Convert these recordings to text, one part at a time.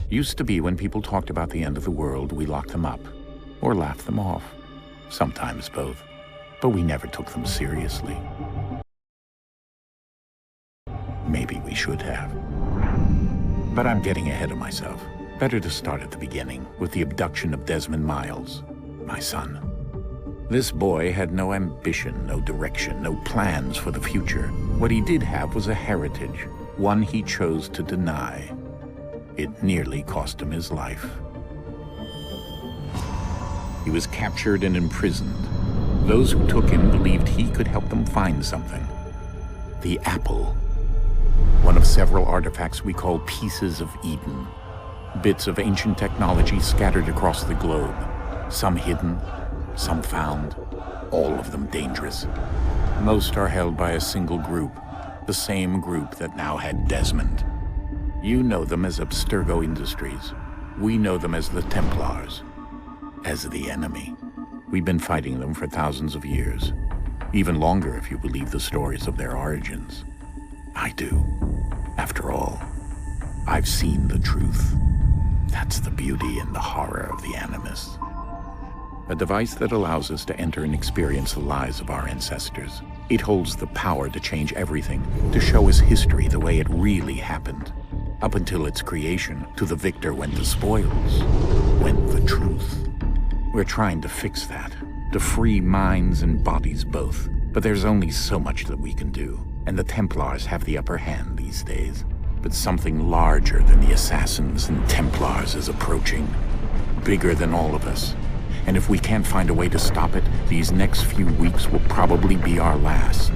Used to be when people talked about the end of the world, we locked them up. Or laughed them off. Sometimes both. But we never took them seriously. Maybe we should have. But I'm getting ahead of myself. Better to start at the beginning, with the abduction of Desmond Miles, my son. This boy had no ambition, no direction, no plans for the future. What he did have was a heritage, one he chose to deny. It nearly cost him his life. He was captured and imprisoned. Those who took him believed he could help them find something. The apple. One of several artifacts we call pieces of Eden. Bits of ancient technology scattered across the globe. Some hidden, some found, all of them dangerous. Most are held by a single group, the same group that now had Desmond. You know them as Abstergo Industries. We know them as the Templars, as the enemy. We've been fighting them for thousands of years, even longer if you believe the stories of their origins. I do. After all, I've seen the truth. That's the beauty and the horror of the Animus. A device that allows us to enter and experience the lives of our ancestors. It holds the power to change everything, to show us history the way it really happened. Up until its creation, to the victor went the spoils, went the truth. We're trying to fix that, to free minds and bodies both. But there's only so much that we can do, and the Templars have the upper hand these days. But something larger than the Assassins and Templars is approaching, bigger than all of us. And if we can't find a way to stop it, these next few weeks will probably be our last.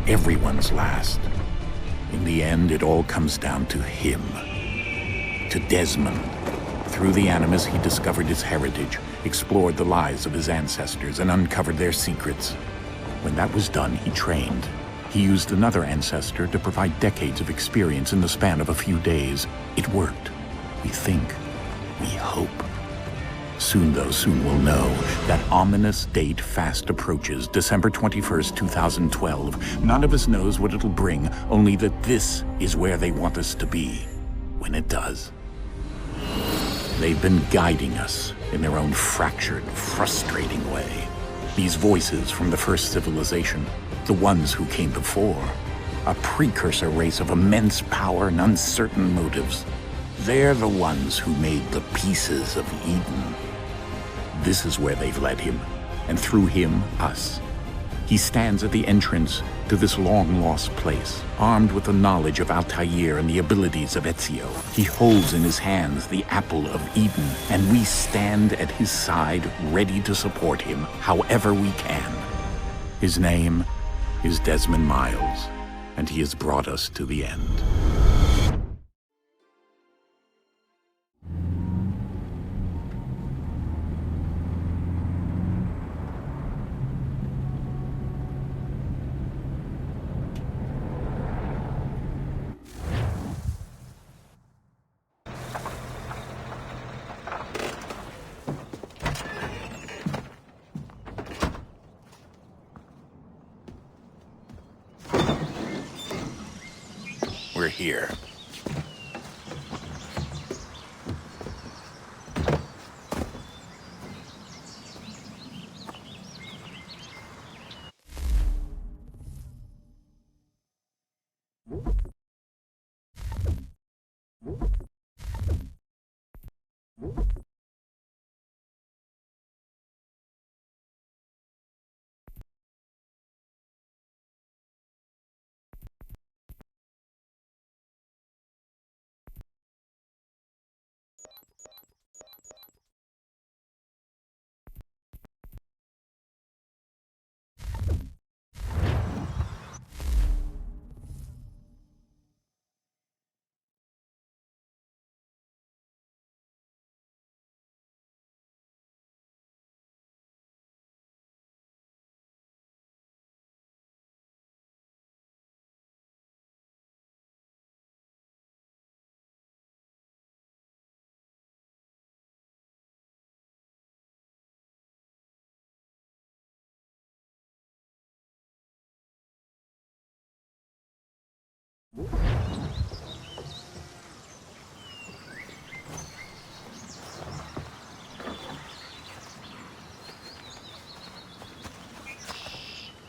Everyone's last. In the end, it all comes down to him. To Desmond. Through the Animus, he discovered his heritage, explored the lives of his ancestors, and uncovered their secrets. When that was done, he trained. He used another ancestor to provide decades of experience in the span of a few days. It worked. We think. We hope. Soon, though, soon we'll know. That ominous date fast approaches, December 21st, 2012. None of us knows what it'll bring, only that this is where they want us to be, when it does. They've been guiding us in their own fractured, frustrating way. These voices from the first civilization, the ones who came before, a precursor race of immense power and uncertain motives. They're the ones who made the pieces of Eden. This is where they've led him, and through him, us. He stands at the entrance to this long-lost place, armed with the knowledge of Altair and the abilities of Ezio. He holds in his hands the apple of Eden, and we stand at his side, ready to support him however we can. His name is Desmond Miles, and he has brought us to the end. We're here.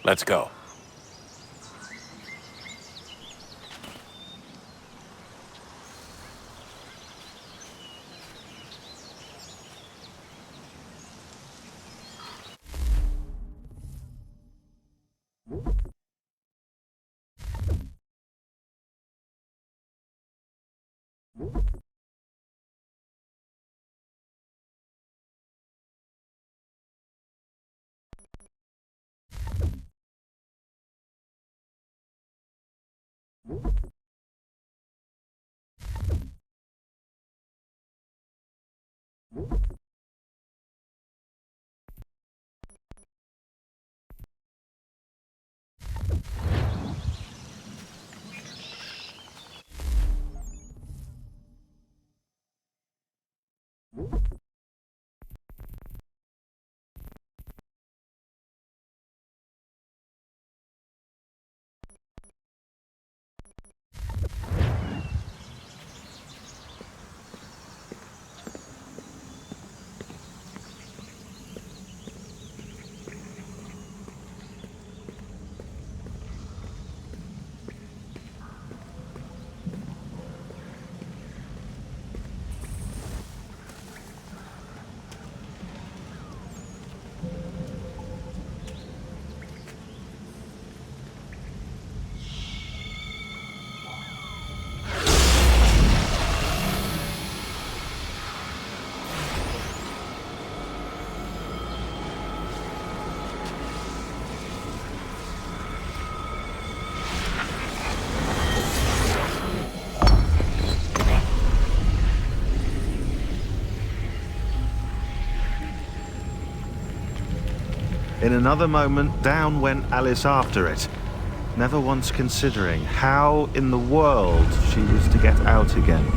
Let's go. In another moment, down went Alice after it, never once considering how in the world she was to get out again.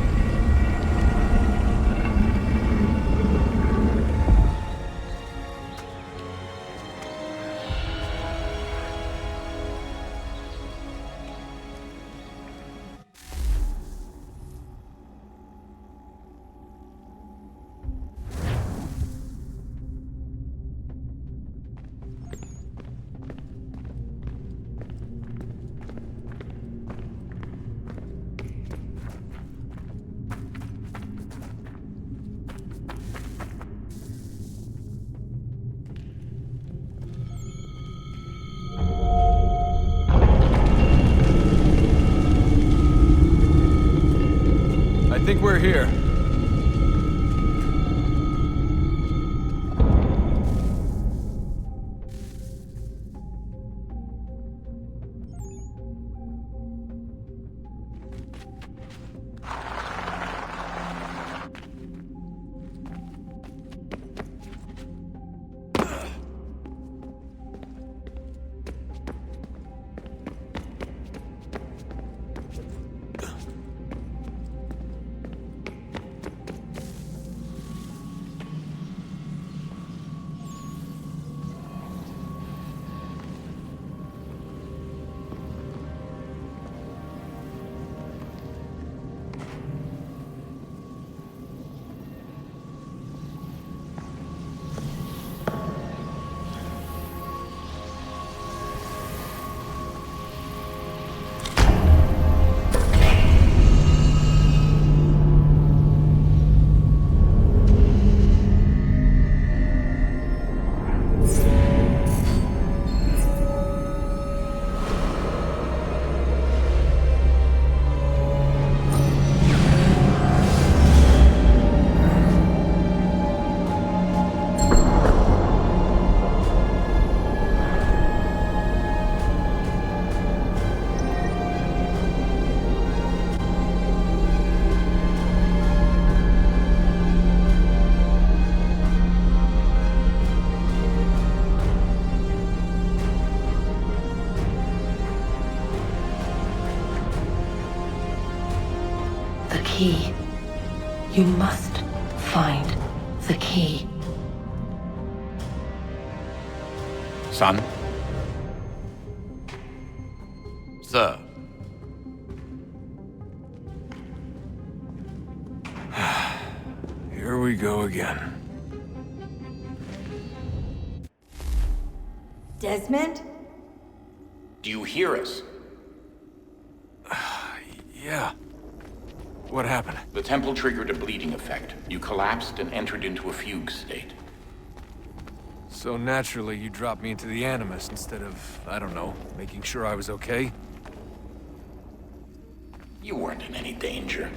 I think we're here. The key. You must find the key. Son? Sir. Here we go again. Desmond? Do you hear us? Yeah. What happened? The temple triggered a bleeding effect. You collapsed and entered into a fugue state. So naturally, you dropped me into the Animus instead of, I don't know, making sure I was okay? You weren't in any danger.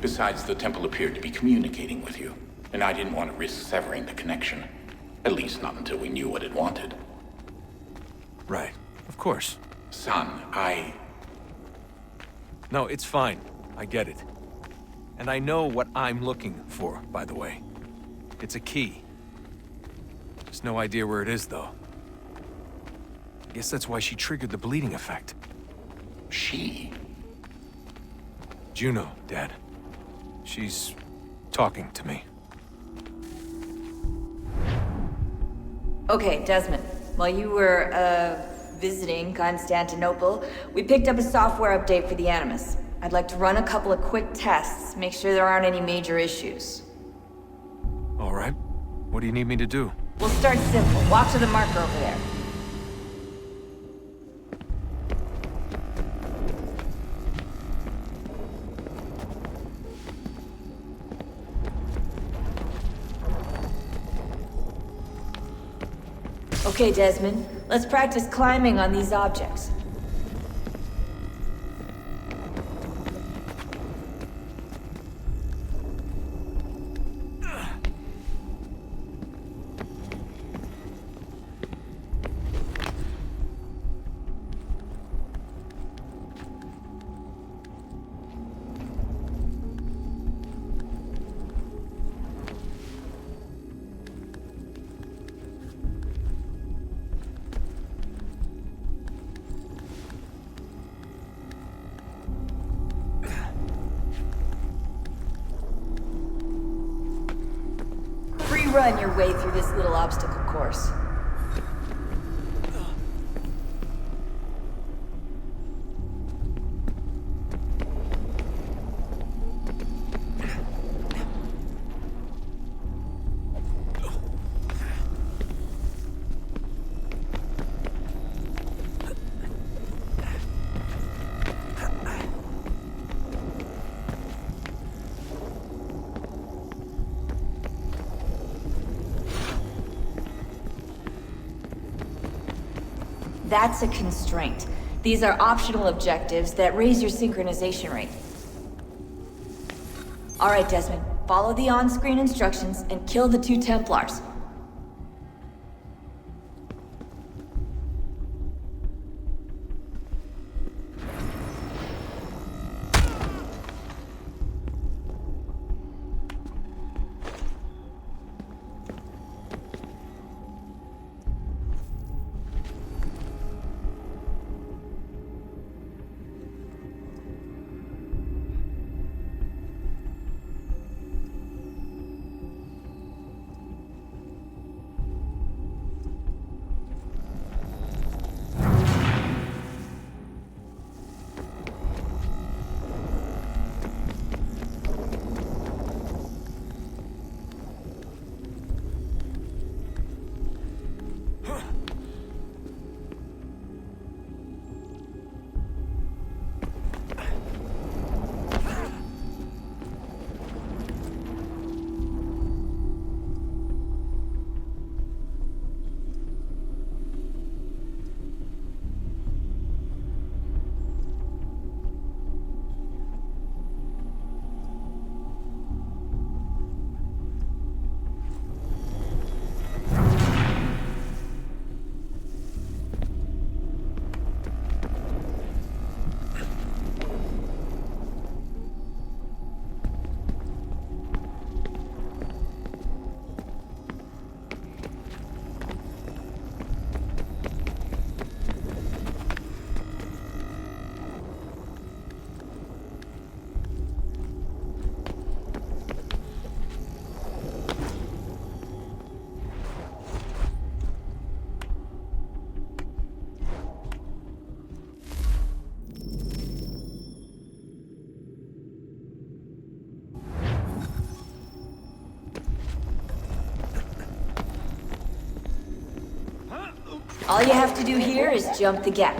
Besides, the temple appeared to be communicating with you, and I didn't want to risk severing the connection. At least not until we knew what it wanted. Right. Of course. Son, No, it's fine. I get it. And I know what I'm looking for, by the way. It's a key. Just no idea where it is, though. Guess that's why she triggered the bleeding effect. She? Juno, Dad. She's talking to me. Okay, Desmond. While you were, visiting Constantinople, we picked up a software update for the Animus. I'd like to run a couple of quick tests, make sure there aren't any major issues. All right. What do you need me to do? We'll start simple. Walk to the marker over there. Okay, Desmond. Let's practice climbing on these objects. Run your way through this little obstacle course. That's a constraint. These are optional objectives that raise your synchronization rate. Alright, Desmond. Follow the on-screen instructions and kill the 2 Templars. All you have to do here is jump the gap.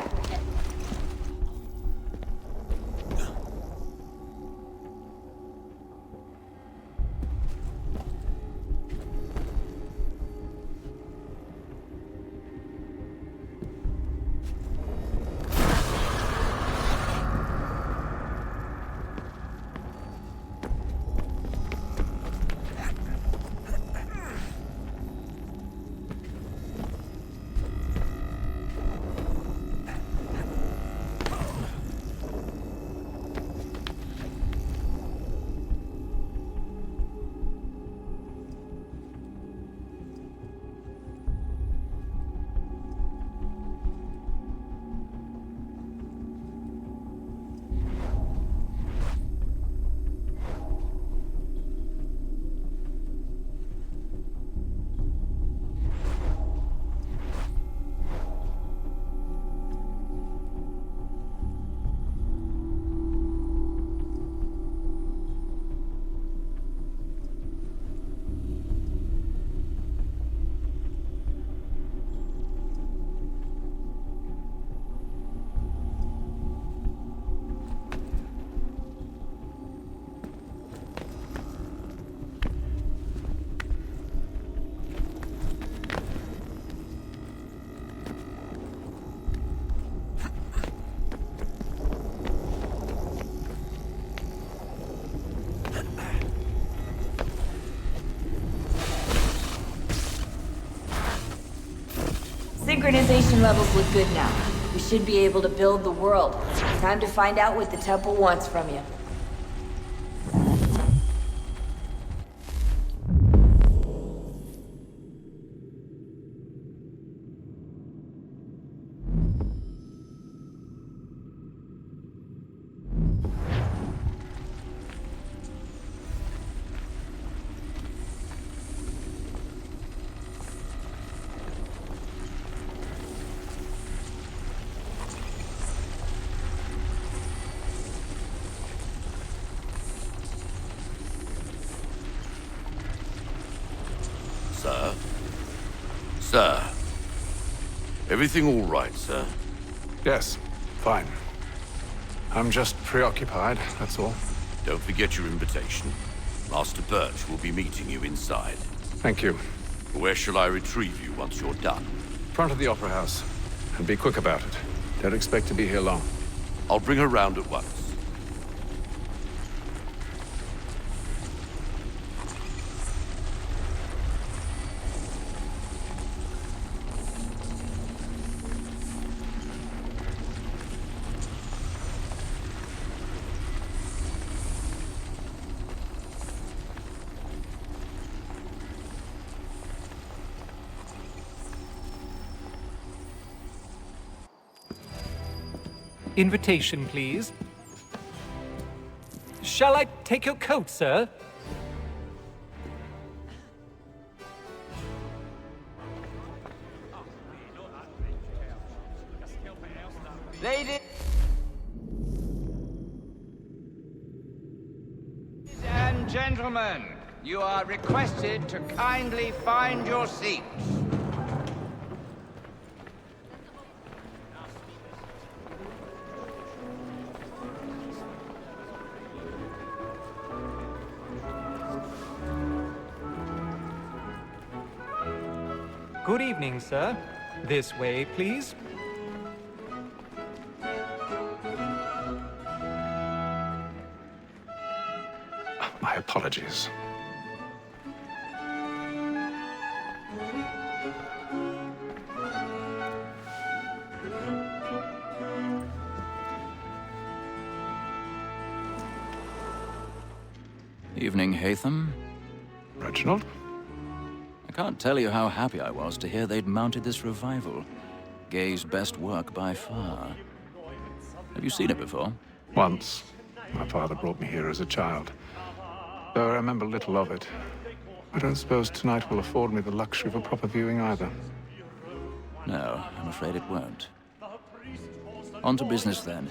Civilization levels look good now. We should be able to build the world. Time to find out what the temple wants from you. Sir? Sir? Everything all right, sir? Yes, fine. I'm just preoccupied, that's all. Don't forget your invitation. Master Birch will be meeting you inside. Thank you. Where shall I retrieve you once you're done? Front of the Opera House. And be quick about it. Don't expect to be here long. I'll bring her round at once. Invitation, please. Shall I take your coat, sir? Ladies and gentlemen, you are requested to kindly find your seats. Good evening, sir. This way, please. My apologies. Evening, Hatham. Reginald? I can't tell you how happy I was to hear they'd mounted this revival. Gay's best work by far. Have you seen it before? Once. My father brought me here as a child. Though I remember little of it. I don't suppose tonight will afford me the luxury of a proper viewing either. No, I'm afraid it won't. On to business then.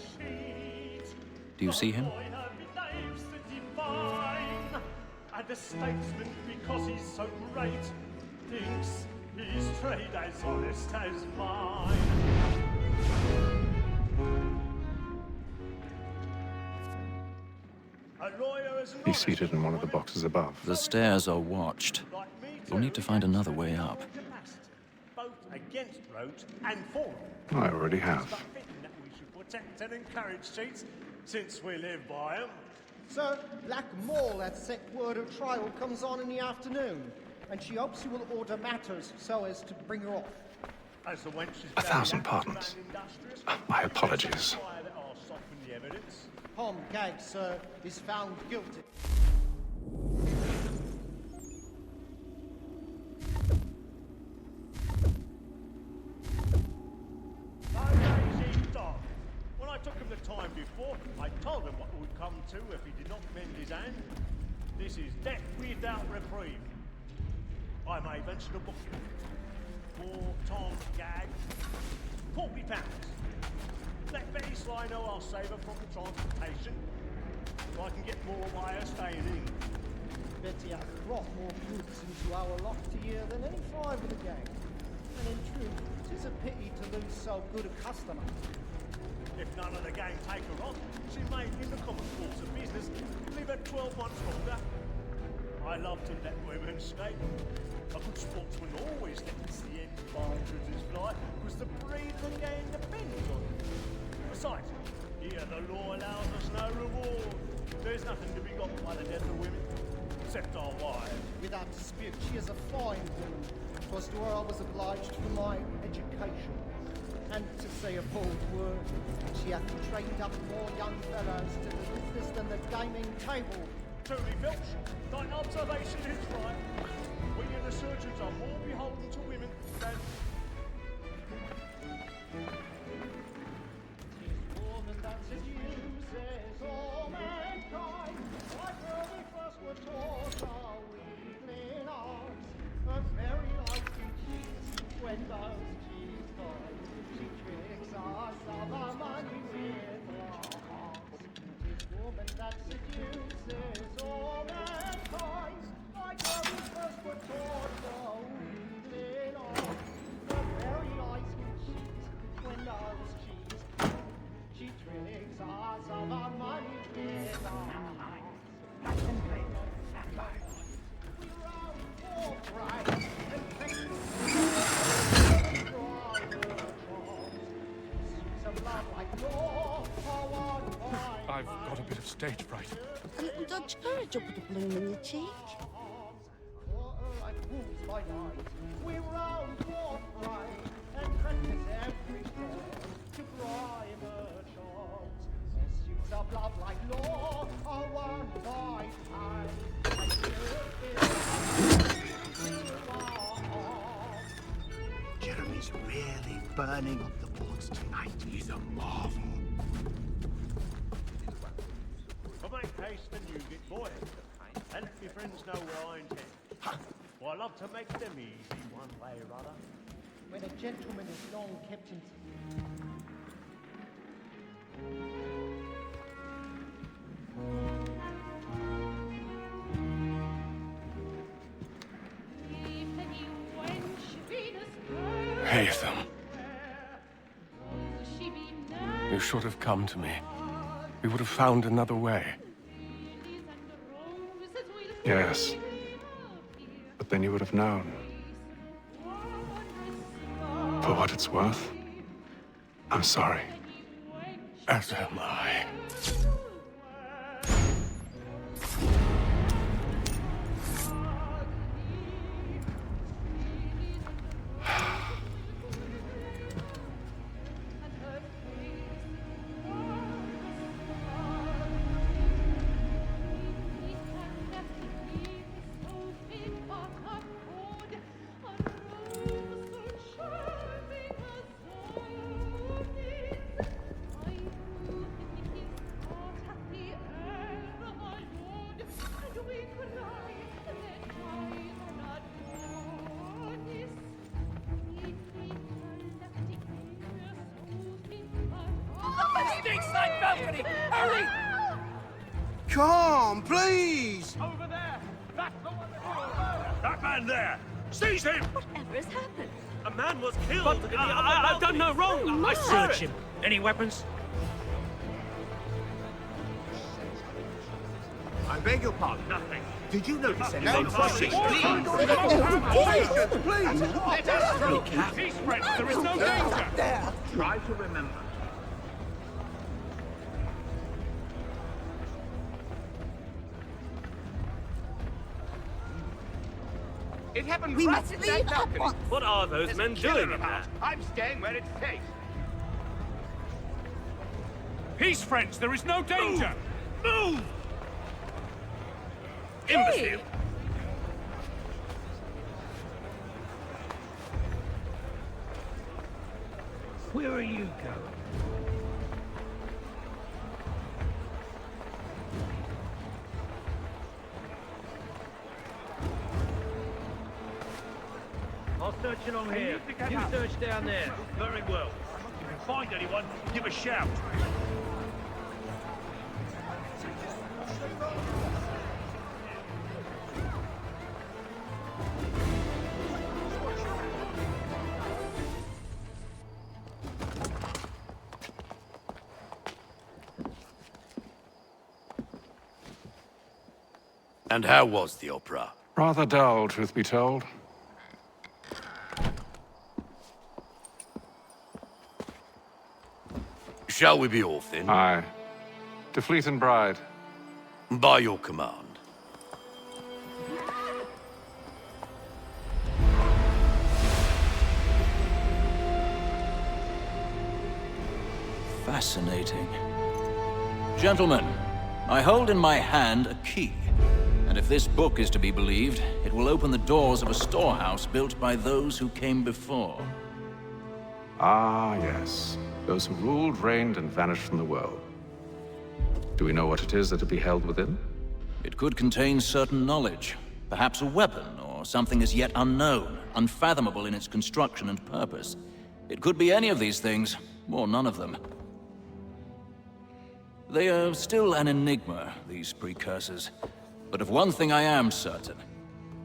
Do you see him? And the statesman, because he's so great, thinks his trade as honest as mine. He's seated in one of the boxes above. The stairs are watched. You'll need to find another way up. Both against roads and for I already have. that we should protect and encourage cheats, since we live by them. Sir, Black Mall had set word of trial comes on in the afternoon, and she hopes you will order matters so as to bring her off. As the wench is 1,000 pardons. My apologies. Tom Gag, sir, is found guilty. When I took him the time before, I told him what it would come to if he did not mend his hand. This is death without reprieve. I may venture to book you. For Tom Gag, £40. Let Betty Sly know I'll save her from the transportation, so I can get more by her staying in. Betty hath brought more goods into our loft year than any five of the gang. And in truth, 'tis a pity to lose so good a customer. If none of the gang take her on, she may, in the common course of business, live at 12 months longer. I love to let women skate. A good sportsman always lets the end advantage his flight, because the breed of the gang depends on it. Besides, here the law allows us no reward. There's nothing to be got by the death of women, except our wives. Without dispute, she is a fine woman. 'Twas to her I was obliged for my education. And to say a bold word, she hath trained up more young fellows to the business than the gaming table. Truly, Filch, thine observation is right. We and the surgeons are more beholden to women than... Tis woman that seduces all mankind, like where we first were taught our weakling arts. A very likely cheese, when those cheese boys, she tricks us of our money with our hearts. Tis woman that seduces all mankind, like where we first were taught our weakling arts. A very likely cheese, when those cheese boys, she tricks us of our money with our hearts. We round for pride and take I've got a bit of stage fright. A little Dutch courage will put a bloom in your cheek. We round for pride and practice every day to bribe a chance. Pursuits of love like law are won by time. Jeremy's really burning up the boards tonight. He's a marvel. I make haste and you get boy. And let your friends know where I intend. For I love to make them easy one way or other. When a gentleman is long kept in... Haytham. You should have come to me. We would have found another way. Yes. But then you would have known. For what it's worth, I'm sorry. As am I. Hurry! Come, please! Over there! That's the one that man there! Seize him! Whatever has happened? A man was killed! But I've done no wrong! I search him! Any weapons? I beg your pardon. Nothing. Did you notice any? No, Please! Please! Let us through! Peace, friends! There is no danger! Try to remember. It happened We right must in leave that at balcony. once. What are those There's men a killer doing in about. there? I'm staying where it's safe. Peace, friends! There is no danger! Move! Imbecile! Where are you going? I'll search along here. You search down there. Very well. If you find anyone, give a shout. And how was the opera? Rather dull, truth be told. Shall we be off then? Aye. To Fleet and Bride. By your command. Fascinating. Gentlemen, I hold in my hand a key. And if this book is to be believed, it will open the doors of a storehouse built by those who came before. Ah, yes. Those who ruled, reigned, and vanished from the world. Do we know what it is that will be held within? It could contain certain knowledge. Perhaps a weapon, or something as yet unknown, unfathomable in its construction and purpose. It could be any of these things, or none of them. They are still an enigma, these precursors. But of one thing I am certain.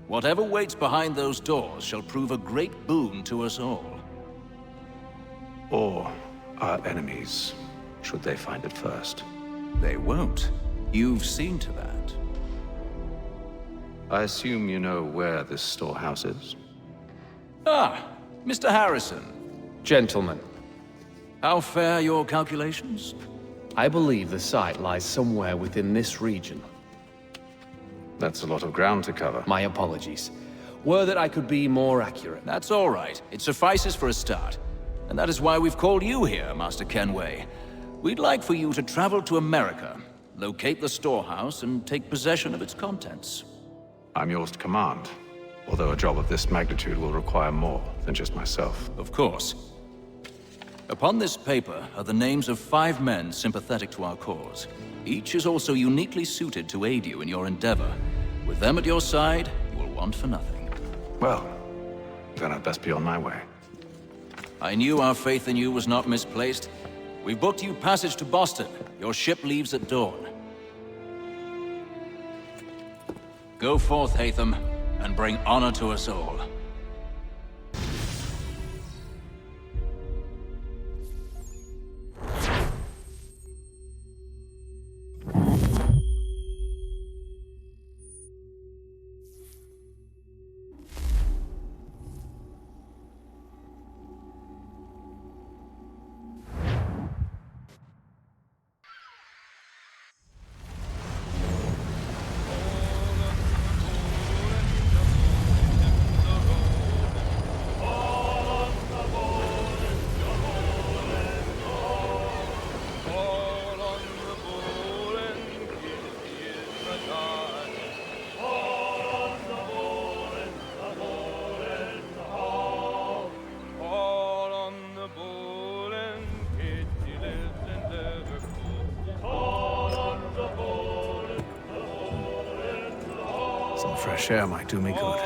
Whatever waits behind those doors shall prove a great boon to us all. Or our enemies, should they find it first. They won't. You've seen to that. I assume you know where this storehouse is? Ah, Mr. Harrison. Gentlemen, How fare your calculations? I believe the site lies somewhere within this region. That's a lot of ground to cover. My apologies. Were that I could be more accurate. That's all right. It suffices for a start. And that is why we've called you here, Master Kenway. We'd like for you to travel to America, locate the storehouse, and take possession of its contents. I'm yours to command, although a job of this magnitude will require more than just myself. Of course. Upon this paper are the names of 5 men sympathetic to our cause. Each is also uniquely suited to aid you in your endeavor. With them at your side, you will want for nothing. Well, then I'd best be on my way. I knew our faith in you was not misplaced. We've booked you passage to Boston. Your ship leaves at dawn. Go forth, Hatham, and bring honor to us all. Some fresh air might do me good.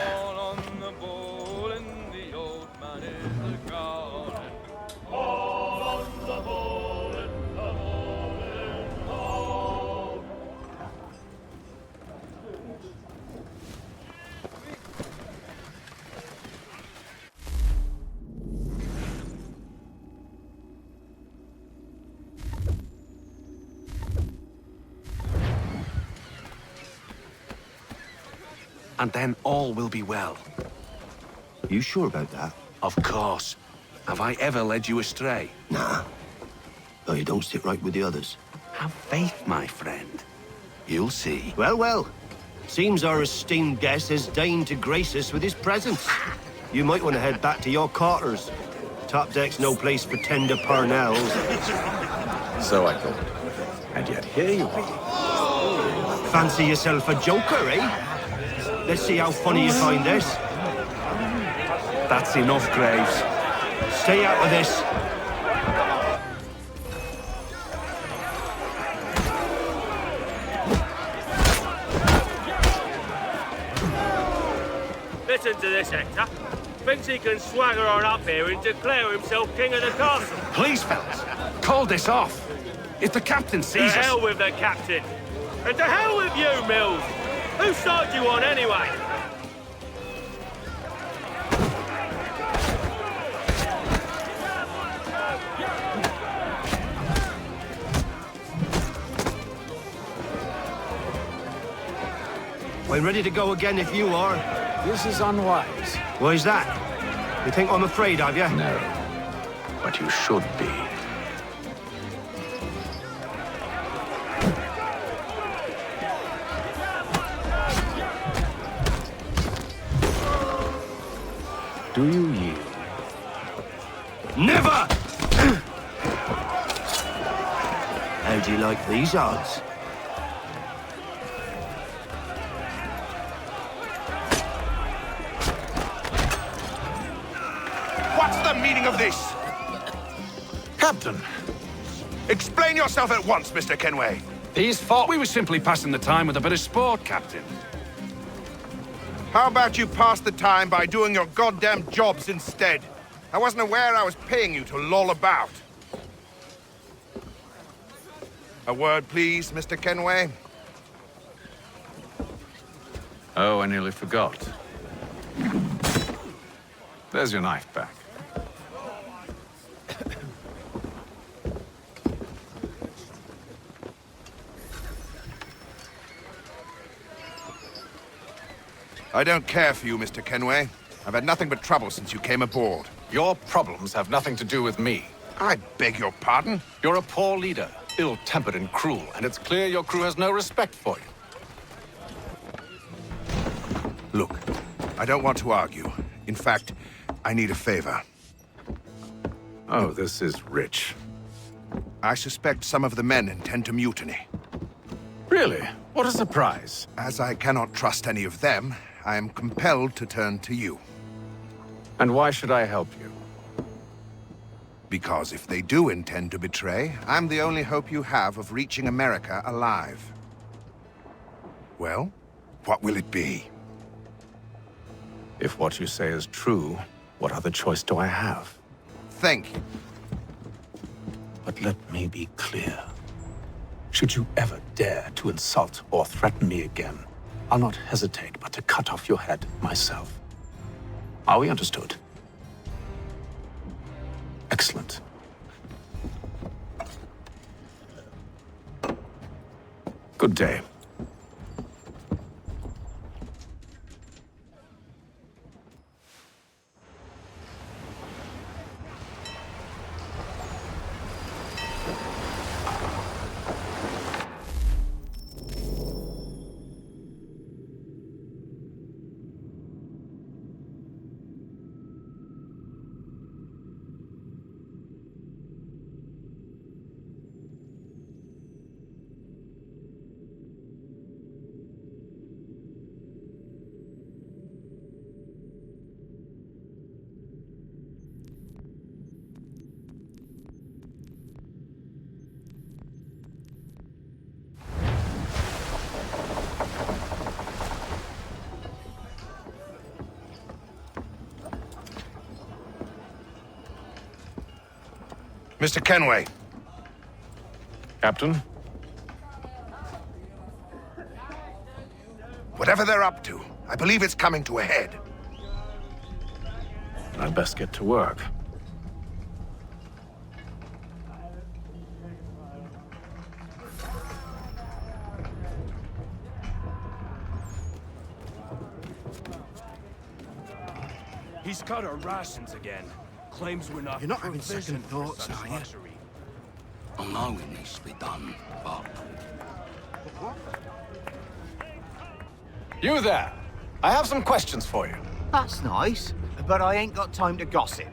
And then all will be well. You sure about that? Of course. Have I ever led you astray? Nah. Though you don't sit right with the others. Have faith, my friend. You'll see. Well, well. Seems our esteemed guest has deigned to grace us with his presence. You might want to head back to your quarters. Top deck's no place for tender parnells. So I thought. And yet here you are. Fancy yourself a joker, eh? Let's see how funny you find this. That's enough, Graves. Stay out of this. Listen to this, Hector. Thinks he can swagger on up here and declare himself king of the castle. Please, fellas, call this off. If the captain sees To us... hell with the captain. And to hell with you, Mills. Whose side you on, anyway? I'm ready to go again if you are. This is unwise. Why's that? You think I'm afraid of you? No. But you should be. Do you yield? Never! like these odds. What's the meaning of this? Captain, Explain yourself at once, Mr. Kenway. these thought we were simply passing the time with a bit of sport, Captain. How about you pass the time by doing your goddamn jobs instead? I wasn't aware I was paying you to loll about. A word, please, Mr. Kenway. Oh, I nearly forgot. There's your knife back. I don't care for you, Mr. Kenway. I've had nothing but trouble since you came aboard. Your problems have nothing to do with me. I beg your pardon? You're a poor leader, ill-tempered and cruel, and it's clear your crew has no respect for you. Look, I don't want to argue. In fact, I need a favor. Oh, this is rich. I suspect some of the men intend to mutiny. Really? What a surprise. As I cannot trust any of them, I am compelled to turn to you. And why should I help you? Because if they do intend to betray, I'm the only hope you have of reaching America alive. Well, what will it be? If what you say is true, what other choice do I have? Thank you. But let me be clear. Should you ever dare to insult or threaten me again, I'll not hesitate but to cut off your head myself. Are we understood? Excellent. Good day. Mr. Kenway. Captain? Whatever they're up to, I believe it's coming to a head. I'd best get to work. He's cut our rations again. Claims we're not. You're not having second thoughts, are you? I know it needs to be done, but... You there! I have some questions for you. That's nice, but I ain't got time to gossip.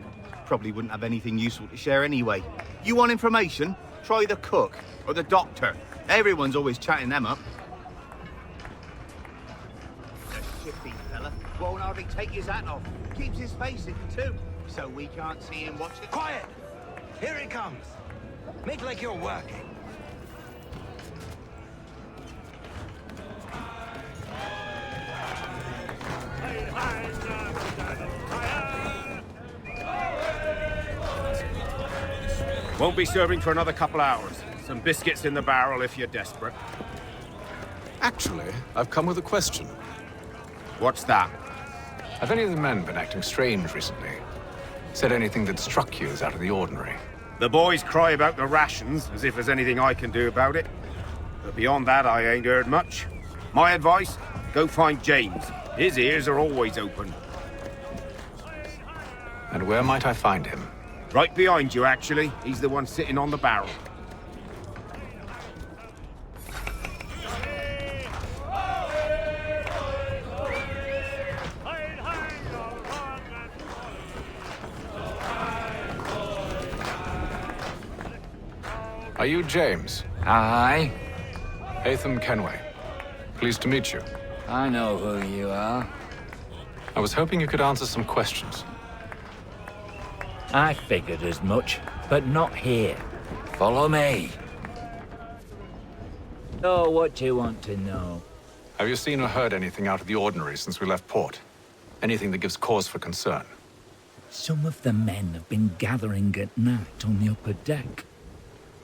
Probably wouldn't have anything useful to share anyway. You want information? Try the cook or the doctor. Everyone's always chatting them up. The shifty fella won't hardly take his hat off. Keeps his face in too, so we can't see him watch it. Quiet! Here he comes. Make like you're working. Won't be serving for another couple hours. Some biscuits in the barrel if you're desperate. Actually, I've come with a question. What's that? Have any of the men been acting strange recently? Said anything that struck you as out of the ordinary? The boys cry about the rations, as if there's anything I can do about it. But beyond that, I ain't heard much. My advice, go find James. His ears are always open. And where might I find him? Right behind you, actually. He's the one sitting on the barrel. Are you James? Hi. Hatham Kenway. Pleased to meet you. I know who you are. I was hoping you could answer some questions. I figured as much, but not here. Follow me. So what do you want to know? Have you seen or heard anything out of the ordinary since we left port? Anything that gives cause for concern? Some of the men have been gathering at night on the upper deck.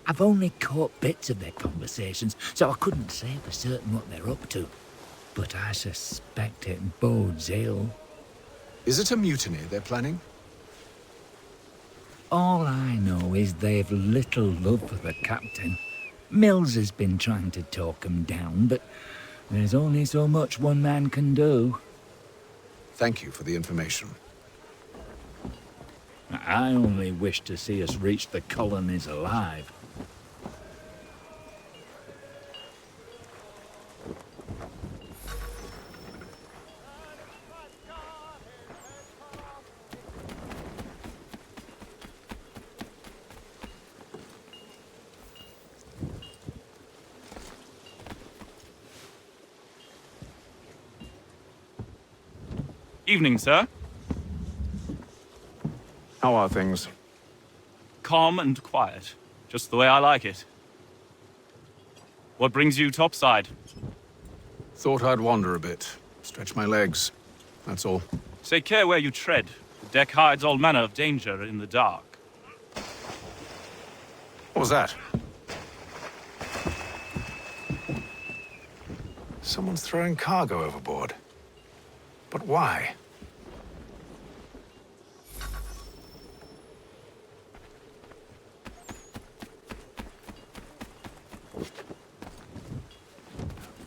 I've only caught bits of their conversations, so I couldn't say for certain what they're up to. But I suspect it bodes ill. Is it a mutiny they're planning? All I know is they've little love for the captain. Mills has been trying to talk 'em down, but there's only so much one man can do. Thank you for the information. I only wish to see us reach the colonies alive. Evening, sir. How are things? Calm and quiet. Just the way I like it. What brings you topside? Thought I'd wander a bit. Stretch my legs. That's all. Take care where you tread. The deck hides all manner of danger in the dark. What was that? Someone's throwing cargo overboard. But why?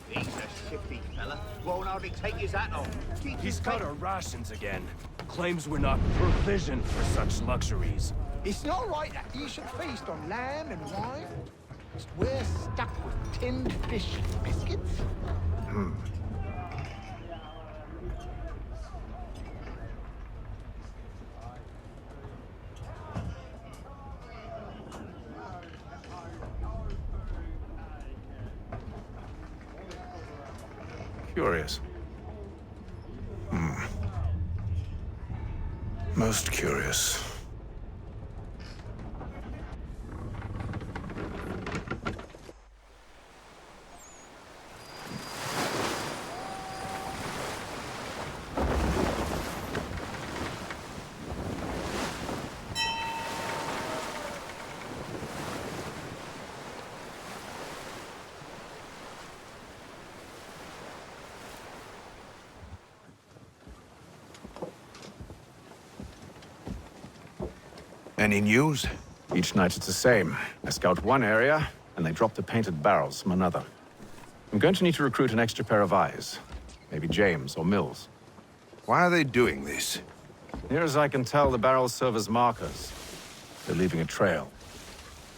He's a shifty fella. Won't hardly take his hat off. He's cut our rations again. Claims we're not provisioned for such luxuries. It's not right that you should feast on lamb and wine. We're stuck with tinned fish and biscuits. Curious. Most curious. Any news? Each night it's the same. I scout one area, and they drop the painted barrels from another. I'm going to need to recruit an extra pair of eyes. Maybe James or Mills. Why are they doing this? Near as I can tell, the barrels serve as markers. They're leaving a trail.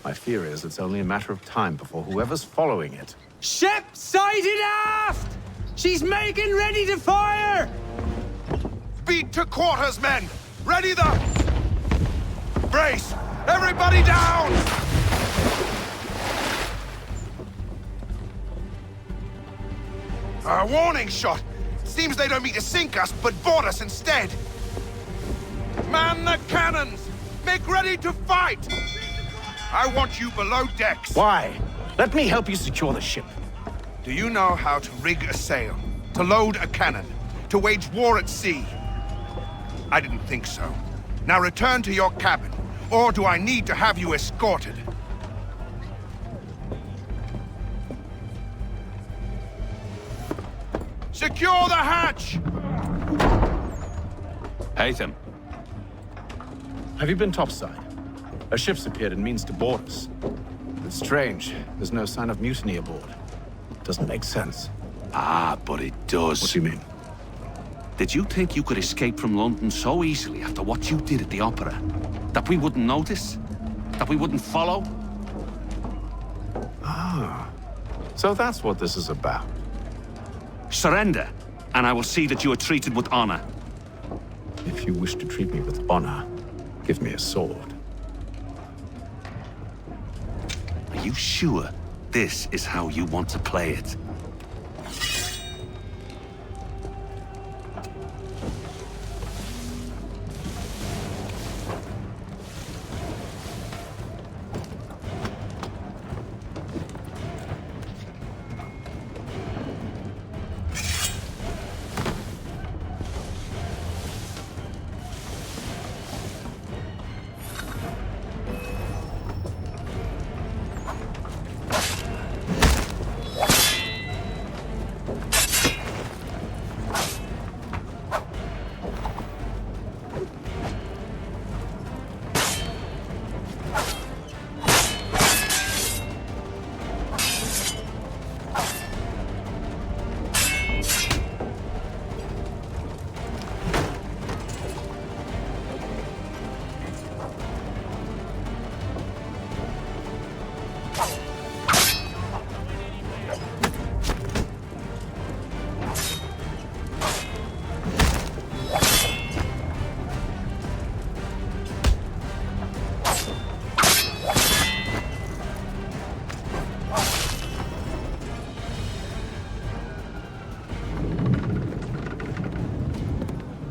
My fear is it's only a matter of time before whoever's following it... Ship sighted aft! She's making ready to fire! Beat to quarters, men! Ready the... Brace! Everybody down! A warning shot! Seems they don't mean to sink us, but board us instead! Man the cannons! Make ready to fight! I want you below decks! Why? Let me help you secure the ship. Do you know how to rig a sail? To load a cannon? To wage war at sea? I didn't think so. Now return to your cabin, or do I need to have you escorted? Secure the hatch! Hatham. Have you been topside? A ship's appeared and means to board us. It's strange. There's no sign of mutiny aboard. Doesn't make sense. Ah, but it does. What do you mean? Did you think you could escape from London so easily after what you did at the opera? That we wouldn't notice? That we wouldn't follow? Ah. So that's what this is about. Surrender, and I will see that you are treated with honor. If you wish to treat me with honor, give me a sword. Are you sure? this is how you want to play it.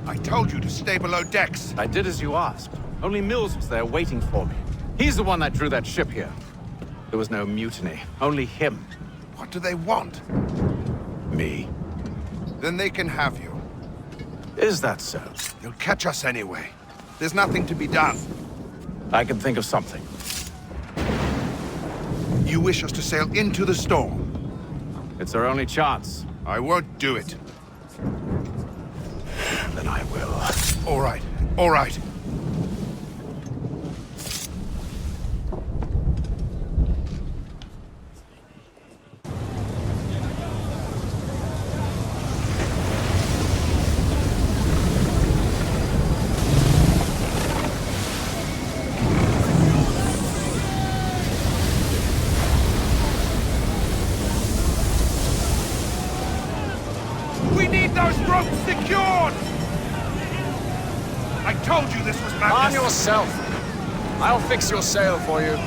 I told you to stay below decks. I did as you asked. Only Mills was there waiting for me. He's the one that drew that ship here. There was no mutiny, only him. What do they want? Me. Then they can have you. Is that so? They'll catch us anyway. There's nothing to be done. I can think of something. You wish us to sail into the storm? It's our only chance. I won't do it. Then I will. All right, all right. We need those ropes secured! I told you this was madness! Arm yourself! I'll fix your sail for you.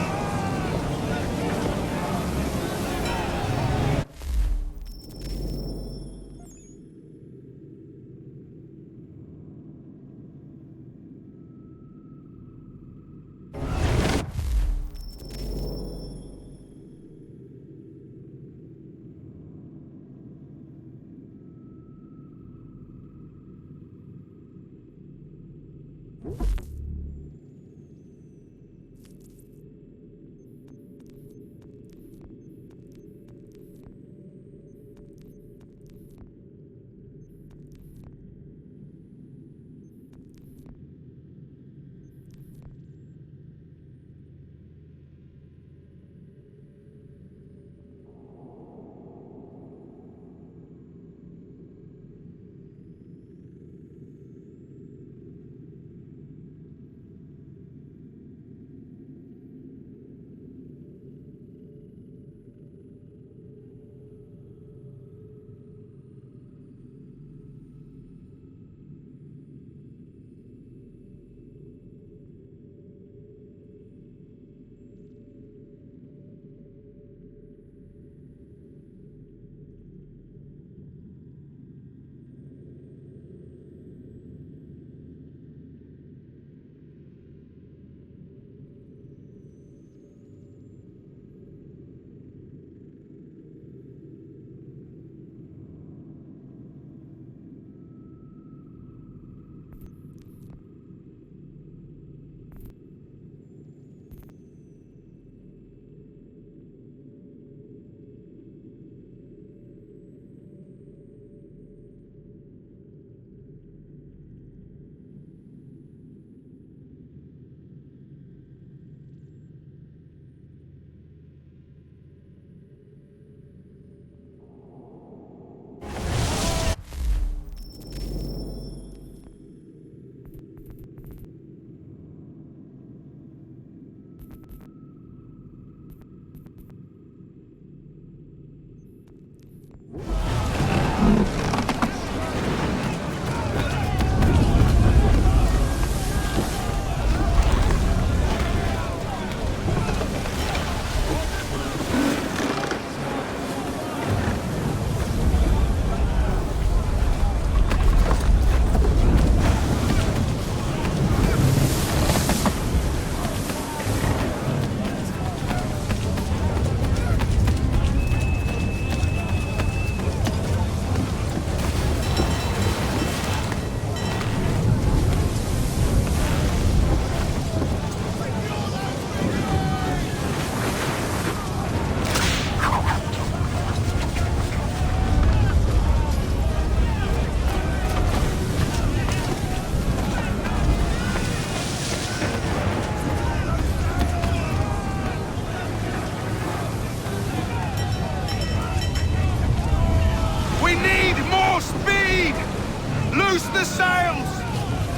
Loose the sails!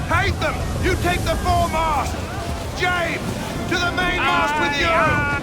Hate them! You take the foremast! James! To the mainmast with you!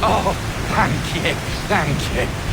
Oh, thank you.